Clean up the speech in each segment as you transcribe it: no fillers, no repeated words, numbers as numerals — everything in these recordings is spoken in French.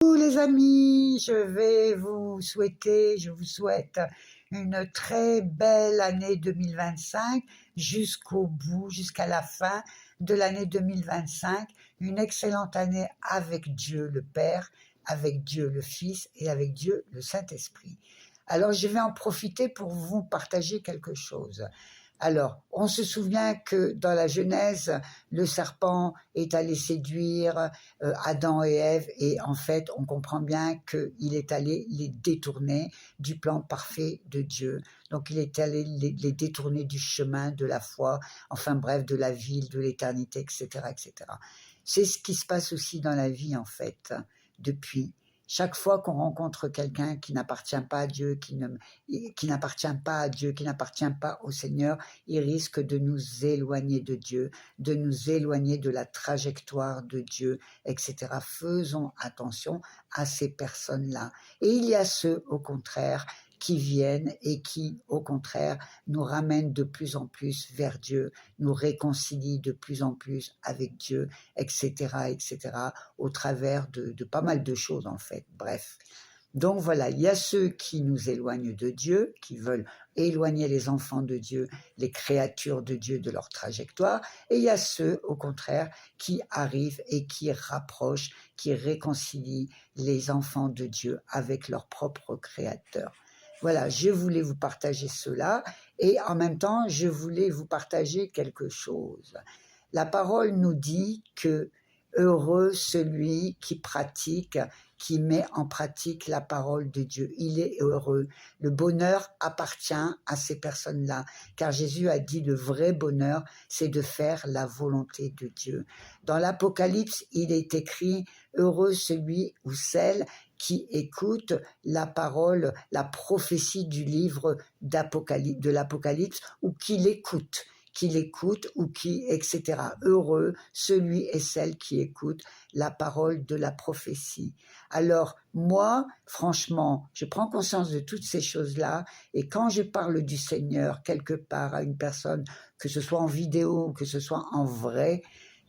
Coucou les amis, je vous souhaite une très belle année 2025 jusqu'au bout, jusqu'à la fin de l'année 2025. Une excellente année avec Dieu le Père, avec Dieu le Fils et avec Dieu le Saint-Esprit. Alors je vais en profiter pour vous partager quelque chose. Alors, on se souvient que dans la Genèse, le serpent est allé séduire Adam et Ève, et en fait, on comprend bien qu'il est allé les détourner du plan parfait de Dieu. Donc, il est allé les détourner du chemin de la foi, enfin bref, de la vie, de l'éternité, etc., etc. C'est ce qui se passe aussi dans la vie, en fait, depuis. Chaque fois qu'on rencontre quelqu'un qui n'appartient pas à Dieu, qui n'appartient pas à Dieu, qui n'appartient pas au Seigneur, il risque de nous éloigner de Dieu, de nous éloigner de la trajectoire de Dieu, etc. Faisons attention à ces personnes-là. Et il y a ceux, au contraire, qui viennent et qui, au contraire, nous ramènent de plus en plus vers Dieu, nous réconcilient de plus en plus avec Dieu, etc., etc., au travers de pas mal de choses, en fait. Bref. Donc voilà, il y a ceux qui nous éloignent de Dieu, qui veulent éloigner les enfants de Dieu, les créatures de Dieu de leur trajectoire, et il y a ceux, au contraire, qui arrivent et qui rapprochent, qui réconcilient les enfants de Dieu avec leur propre créateur. Voilà, je voulais vous partager cela, et en même temps, je voulais vous partager quelque chose. La parole nous dit que heureux celui qui pratique, qui met en pratique la parole de Dieu. Il est heureux. Le bonheur appartient à ces personnes-là, car Jésus a dit le vrai bonheur, c'est de faire la volonté de Dieu. Dans l'Apocalypse, il est écrit heureux celui ou celle qui écoute la parole, la prophétie du livre de l'Apocalypse, ou qui l'écoute ou qui, etc. Heureux celui et celle qui écoute la parole de la prophétie. Alors, moi, franchement, je prends conscience de toutes ces choses-là, et quand je parle du Seigneur quelque part à une personne, que ce soit en vidéo ou que ce soit en vrai,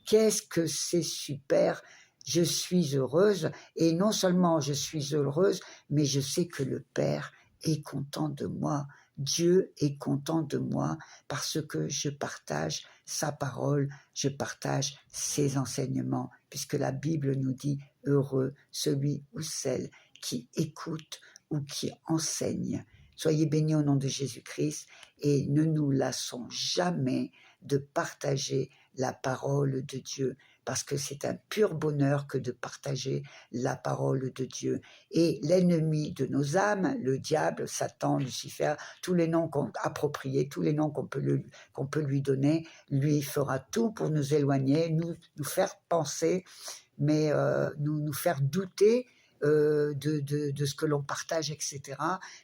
qu'est-ce que c'est super! Je suis heureuse, et non seulement je suis heureuse, mais je sais que le Père est content de moi. Dieu est content de moi parce que je partage sa parole, je partage ses enseignements, puisque la Bible nous dit « Heureux celui ou celle qui écoute ou qui enseigne ». Soyez bénis au nom de Jésus-Christ, et ne nous lassons jamais de partager la parole de Dieu, parce que c'est un pur bonheur que de partager la parole de Dieu. Et l'ennemi de nos âmes, le diable, Satan, Lucifer, tous les noms appropriés, tous les noms qu'on peut lui donner, lui fera tout pour nous éloigner, nous faire penser, mais nous faire douter de ce que l'on partage, etc.,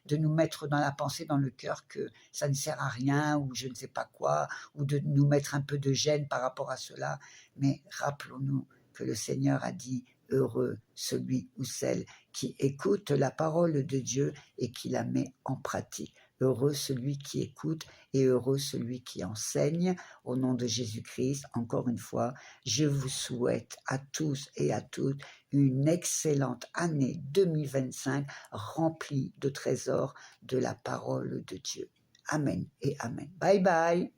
de nous mettre dans la pensée, dans le cœur, que ça ne sert à rien, ou je ne sais pas quoi, ou de nous mettre un peu de gêne par rapport à cela. Mais rappelons-nous que le Seigneur a dit « Heureux celui ou celle qui écoute la parole de Dieu et qui la met en pratique ». Heureux celui qui écoute et heureux celui qui enseigne. Au nom de Jésus-Christ, encore une fois, je vous souhaite à tous et à toutes une excellente année 2025 remplie de trésors de la parole de Dieu. Amen et amen. Bye bye.